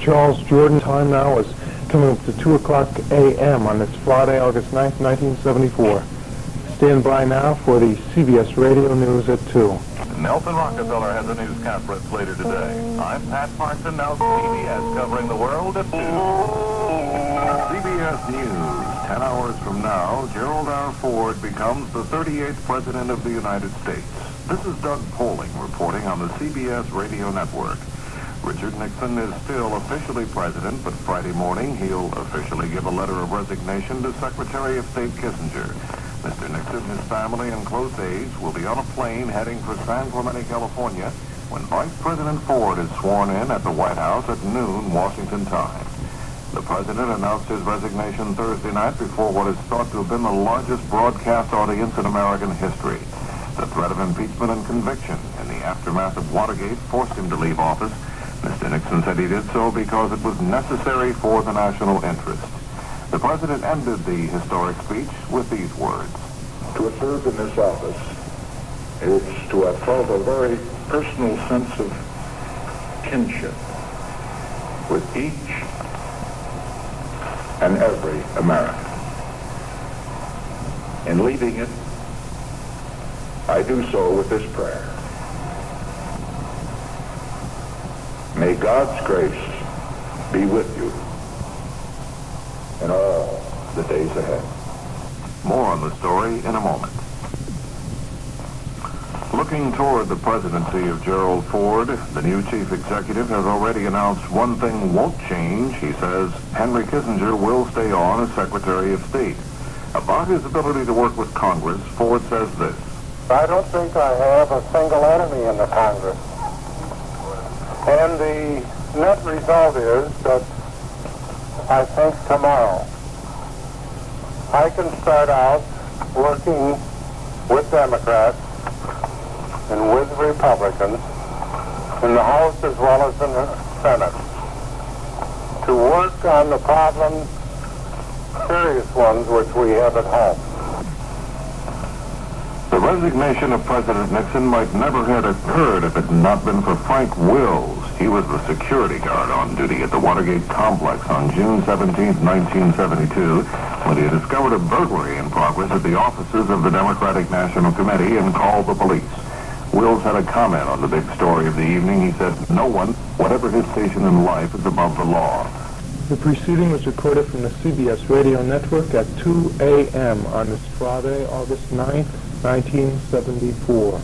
Charles Jordan. Time now is coming up to 2 o'clock a.m. on this Friday, August 9th, 1974. Stand by now for the CBS Radio News at 2. Nelson Rockefeller has a newscast for us later today. I'm Pat Parson, now CBS covering the world at 2. CBS News. 10 hours from now, Gerald R. Ford becomes the 38th President of the United States. This is Doug Poling reporting on the CBS Radio Network. Richard Nixon is still officially president, but Friday morning he'll officially give a letter of resignation to Secretary of State Kissinger. Mr. Nixon, his family, and close aides will be on a plane heading for San Clemente, California, when Vice President Ford is sworn in at the White House at noon Washington time. The president announced his resignation Thursday night before what is thought to have been the largest broadcast audience in American history. The threat of impeachment and conviction in the aftermath of Watergate forced him to leave office. Mr. Nixon said he did so because it was necessary for the national interest. The president ended the historic speech with these words. To have served in this office is to have felt a very personal sense of kinship with each and every American. In leading it, I do so with this prayer. May God's grace be with you in all the days ahead. More on the story in a moment. Looking toward the presidency of Gerald Ford, the new chief executive has already announced one thing won't change. He says Henry Kissinger will stay on as Secretary of State. About his ability to work with Congress, Ford says this. I don't think I have a single enemy in the Congress. And the net result is that I think tomorrow I can start out working with Democrats and with Republicans in the House as well as in the Senate to work on the problems, serious ones, which we have at home. The resignation of President Nixon might never have occurred if it had not been for Frank Wills. He was the security guard on duty at the Watergate complex on June 17, 1972, when he discovered a burglary in progress at the offices of the Democratic National Committee and called the police. Wills had a comment on the big story of the evening. He said, "No one, whatever his station in life, is above the law." The preceding was recorded from the CBS Radio Network at 2 a.m. on this Friday, August 9th, 1974.